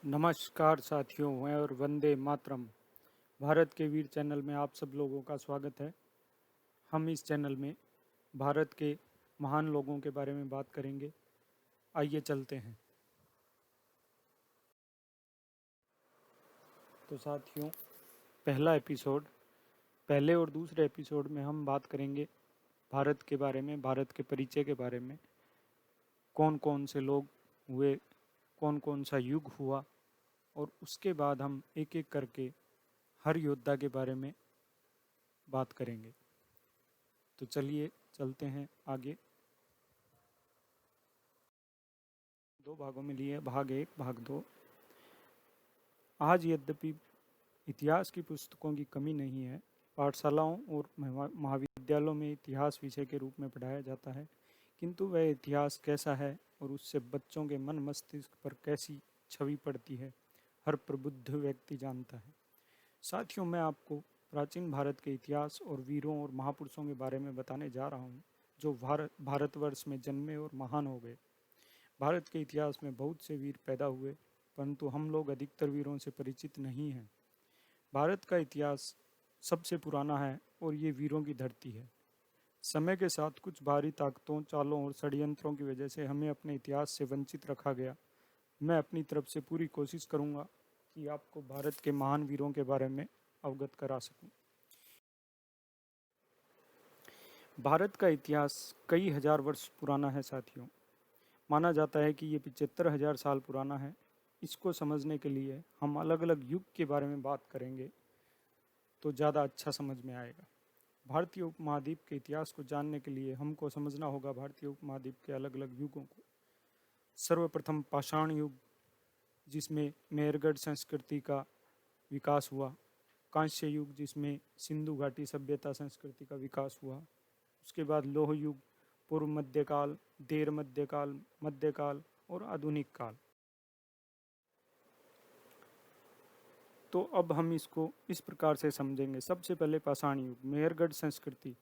नमस्कार साथियों, मैं और वंदे मातरम। भारत के वीर चैनल में आप सब लोगों का स्वागत है। हम इस चैनल में भारत के महान लोगों के बारे में बात करेंगे। आइए चलते हैं। तो साथियों, पहला एपिसोड, पहले और दूसरे एपिसोड में हम बात करेंगे भारत के बारे में, भारत के परिचय के बारे में। कौन कौन से लोग हुए, कौन कौन सा युग हुआ, और उसके बाद हम एक एक करके हर योद्धा के बारे में बात करेंगे। तो चलिए चलते हैं आगे। दो भागों में लिए, भाग एक, भाग दो। आज यद्यपि इतिहास की पुस्तकों की कमी नहीं है, पाठशालाओं और महाविद्यालयों में इतिहास विषय के रूप में पढ़ाया जाता है, किंतु वह इतिहास कैसा है और उससे बच्चों के मन मस्तिष्क पर कैसी छवि पड़ती है, हर प्रबुद्ध व्यक्ति जानता है। साथियों, मैं आपको प्राचीन भारत के इतिहास और वीरों और महापुरुषों के बारे में बताने जा रहा हूँ, जो भारतवर्ष में जन्मे और महान हो गए। भारत के इतिहास में बहुत से वीर पैदा हुए, परंतु हम लोग अधिकतर वीरों से परिचित नहीं हैं। भारत का इतिहास सबसे पुराना है और ये वीरों की धरती है। समय के साथ कुछ बाहरी ताकतों, चालों और षड्यंत्रों की वजह से हमें अपने इतिहास से वंचित रखा गया। मैं अपनी तरफ से पूरी कोशिश करूंगा कि आपको भारत के महान वीरों के बारे में अवगत करा सकूं। भारत का इतिहास कई हजार वर्ष पुराना है साथियों। माना जाता है कि ये 75,000 साल पुराना है। इसको समझने के लिए हम अलग अलग युग के बारे में बात करेंगे तो ज़्यादा अच्छा समझ में आएगा। भारतीय उपमहाद्वीप के इतिहास को जानने के लिए हमको समझना होगा भारतीय उपमहाद्वीप के अलग अलग युगों को। सर्वप्रथम पाषाण युग, जिसमें मेहरगढ़ संस्कृति का विकास हुआ। कांस्य युग, जिसमें सिंधु घाटी सभ्यता संस्कृति का विकास हुआ। उसके बाद लौह युग, पूर्व मध्यकाल, देर मध्यकाल, मध्यकाल और आधुनिक काल। तो अब हम इसको इस प्रकार से समझेंगे। सबसे पहले पाषाण युग, मेहरगढ़ संस्कृति।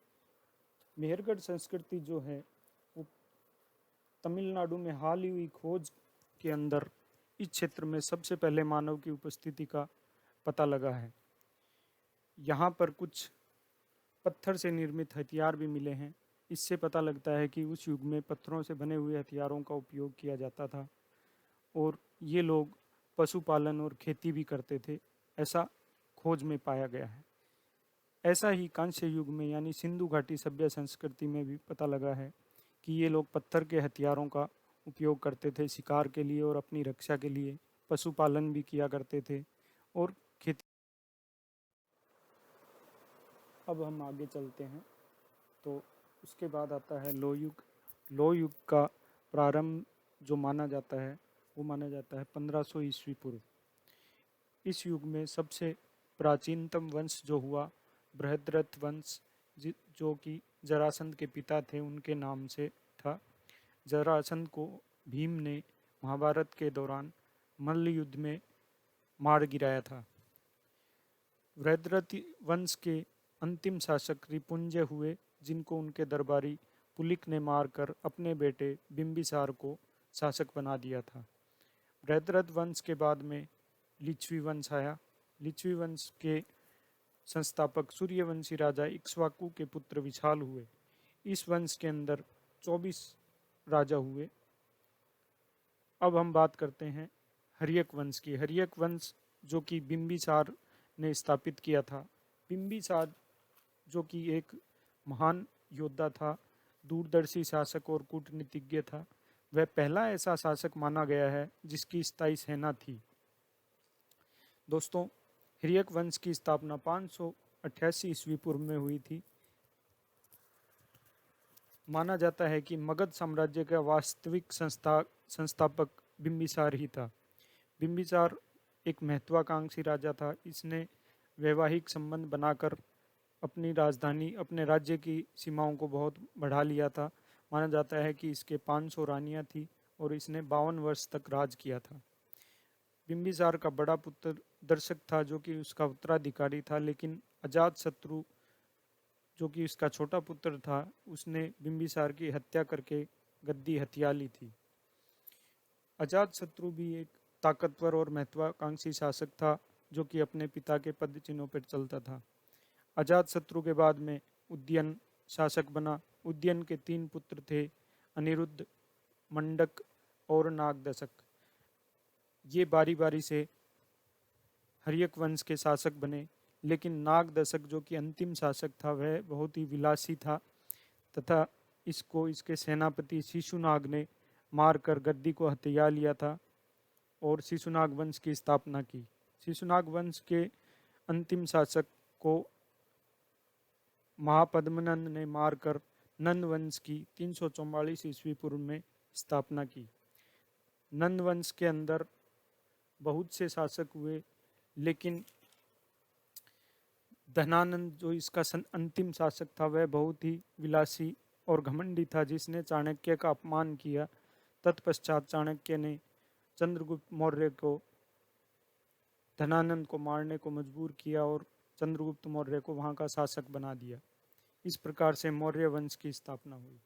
मेहरगढ़ संस्कृति जो है वो तमिलनाडु में हाल ही हुई खोज के अंदर इस क्षेत्र में सबसे पहले मानव की उपस्थिति का पता लगा है। यहाँ पर कुछ पत्थर से निर्मित हथियार भी मिले हैं। इससे पता लगता है कि उस युग में पत्थरों से बने हुए हथियारों का उपयोग किया जाता था और ये लोग पशुपालन और खेती भी करते थे, ऐसा खोज में पाया गया है। ऐसा ही कांस्य युग में यानी सिंधु घाटी सभ्य संस्कृति में भी पता लगा है कि ये लोग पत्थर के हथियारों का उपयोग करते थे शिकार के लिए और अपनी रक्षा के लिए। पशुपालन भी किया करते थे और खेती। अब हम आगे चलते हैं तो उसके बाद आता है लोह युग। लोह युग का प्रारंभ जो माना जाता है वो माना जाता है 1500 ईस्वी पूर्व। इस युग में सबसे प्राचीनतम वंश जो हुआ बृहद्रथ वंश, जो कि जरासंध के पिता थे, उनके नाम से था। जरासंध को भीम ने महाभारत के दौरान मल्ल युद्ध में मार गिराया था। बृहद्रथ वंश के अंतिम शासक रिपुंजय हुए, जिनको उनके दरबारी पुलिक ने मारकर अपने बेटे बिंबिसार को शासक बना दिया था। बृहद्रथ वंश के बाद में लिच्छवी वंश आया। लिच्छवी वंश के संस्थापक सूर्यवंशी राजा इक्ष्वाकु के पुत्र विशाल हुए। इस वंश के अंदर 24 राजा हुए। अब हम बात करते हैं हर्यक वंश की। हर्यक वंश जो कि बिंबिसार ने स्थापित किया था। बिंबिसार जो कि एक महान योद्धा था, दूरदर्शी शासक और कूटनीतिज्ञ था। वह पहला ऐसा शासक माना गया है जिसकी स्थायी सेना थी। दोस्तों, हिर्यक वंश की स्थापना 588 ईस्वी पूर्व में हुई थी। माना जाता है कि मगध साम्राज्य का वास्तविक संस्थापक बिंबिसार ही था। बिंबिसार एक महत्वाकांक्षी राजा था। इसने वैवाहिक संबंध बनाकर अपनी राजधानी, अपने राज्य की सीमाओं को बहुत बढ़ा लिया था। माना जाता है कि इसके 500 रानियां थी और इसने 52 वर्ष तक राज किया था। बिंबिसार का बड़ा पुत्र दर्शक था, जो कि उसका उत्तराधिकारी था, लेकिन अजातशत्रु जो कि उसका छोटा पुत्र था, उसने बिंबिसार की हत्या करके गद्दी हथिया ली थी। अजातशत्रु भी एक ताकतवर और महत्वाकांक्षी शासक था जो कि अपने पिता के पद चिन्हों पर चलता था। अजातशत्रु के बाद में उदयन शासक बना। उदयन के 3 पुत्र थे, अनिरुद्ध, मंडक और नागदशक। ये बारी बारी से हर्यक वंश के शासक बने, लेकिन नागदशक जो कि अंतिम शासक था वह बहुत ही विलासी था तथा इसको इसके सेनापति शिशुनाग ने मारकर गद्दी को हथिया लिया था और शिशुनाग वंश की स्थापना की। शिशुनाग वंश के अंतिम शासक को महापद्मनंद ने मारकर नंद वंश की 344 ईस्वी पूर्व में स्थापना की। नंद वंश के अंदर बहुत से शासक हुए, लेकिन धनानंद जो इसका अंतिम शासक था वह बहुत ही विलासी और घमंडी था, जिसने चाणक्य का अपमान किया। तत्पश्चात चाणक्य ने चंद्रगुप्त मौर्य को धनानंद को मारने को मजबूर किया और चंद्रगुप्त मौर्य को वहां का शासक बना दिया। इस प्रकार से मौर्य वंश की स्थापना हुई।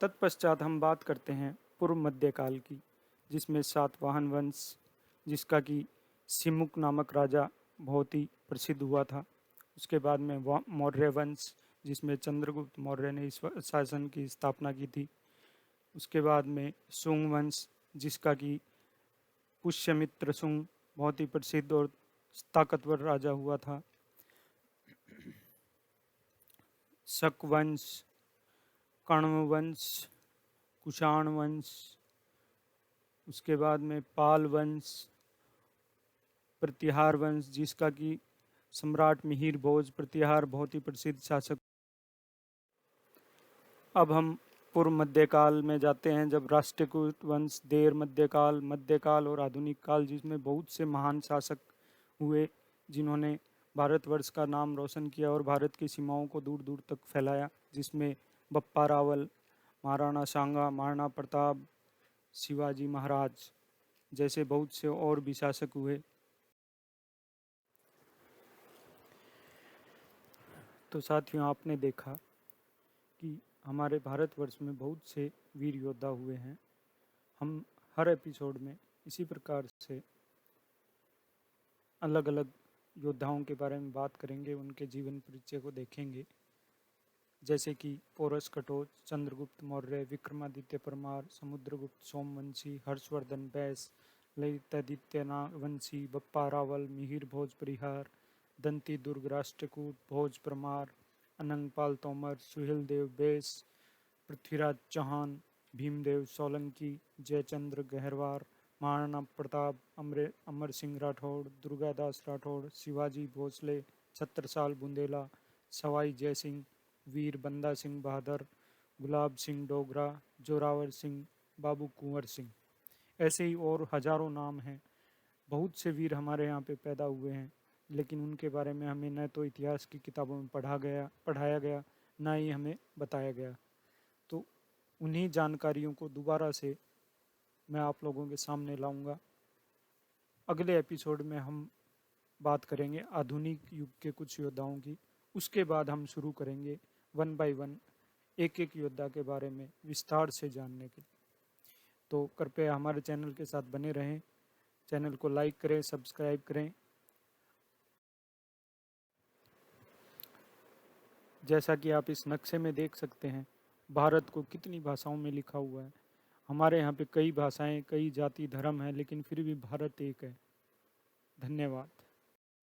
तत्पश्चात हम बात करते हैं पूर्व मध्यकाल की, जिसमें सातवाहन वंश, जिसका कि सिमुक नामक राजा बहुत ही प्रसिद्ध हुआ था। उसके बाद में मौर्य वंश, जिसमें चंद्रगुप्त मौर्य ने इस शासन की स्थापना की थी। उसके बाद में सुंग वंश, जिसका कि पुष्यमित्र सुंग बहुत ही प्रसिद्ध और ताकतवर राजा हुआ था। शक वंश, कण्व वंश, कुषाण वंश, उसके बाद में पाल वंश, प्रतिहार वंश, जिसका कि सम्राट मिहिर भोज प्रतिहार बहुत ही प्रसिद्ध शासक। अब हम पूर्व मध्यकाल में जाते हैं, जब राष्ट्रकूट वंश, देर मध्यकाल, मध्यकाल और आधुनिक काल, जिसमें बहुत से महान शासक हुए जिन्होंने भारतवर्ष का नाम रोशन किया और भारत की सीमाओं को दूर दूर तक फैलाया, जिसमें बप्पा रावल, महाराणा सांगा, महाराणा प्रताप, शिवाजी महाराज जैसे बहुत से और भी शासक हुए। तो साथियों, आपने देखा कि हमारे भारतवर्ष में बहुत से वीर योद्धा हुए हैं। हम हर एपिसोड में इसी प्रकार से अलग अलग योद्धाओं के बारे में बात करेंगे, उनके जीवन परिचय को देखेंगे, जैसे कि पोरस कटोच, चंद्रगुप्त मौर्य, विक्रमादित्य परमार, समुद्रगुप्त सोमवंशी, हर्षवर्धन बैस, ललितादित्य वंशी, बप्पा रावल, मिहिर भोज परिहार, दंती दुर्ग राष्ट्रकूट, भोज परमार, अनंगपाल तोमर, सुहेल देव बैस, पृथ्वीराज चौहान, भीमदेव सोलंकी, जयचंद्र गहरवार, महाराणा प्रताप, अमर सिंह राठौड़, दुर्गादास राठौड़, शिवाजी भोसले, छत्रसाल बुंदेला, सवाई जयसिंह, वीर बंदा सिंह बहादुर, गुलाब सिंह डोगरा, जोरावर सिंह, बाबू कुंवर सिंह। ऐसे ही और हजारों नाम हैं। बहुत से वीर हमारे यहाँ पे पैदा हुए हैं, लेकिन उनके बारे में हमें न तो इतिहास की किताबों में पढ़ाया गया, ना ही हमें बताया गया। तो उन्हीं जानकारियों को दोबारा से मैं आप लोगों के सामने लाऊंगा। अगले एपिसोड में हम बात करेंगे आधुनिक युग के कुछ योद्धाओं की। उसके बाद हम शुरू करेंगे 1 बाय 1 एक एक योद्धा के बारे में विस्तार से जानने के लिए। तो कृपया हमारे चैनल के साथ बने रहें, चैनल को लाइक करें, सब्सक्राइब करें। जैसा कि आप इस नक्शे में देख सकते हैं, भारत को कितनी भाषाओं में लिखा हुआ है। हमारे यहाँ पे कई भाषाएं, कई जाति, धर्म हैं, लेकिन फिर भी भारत एक है। धन्यवाद।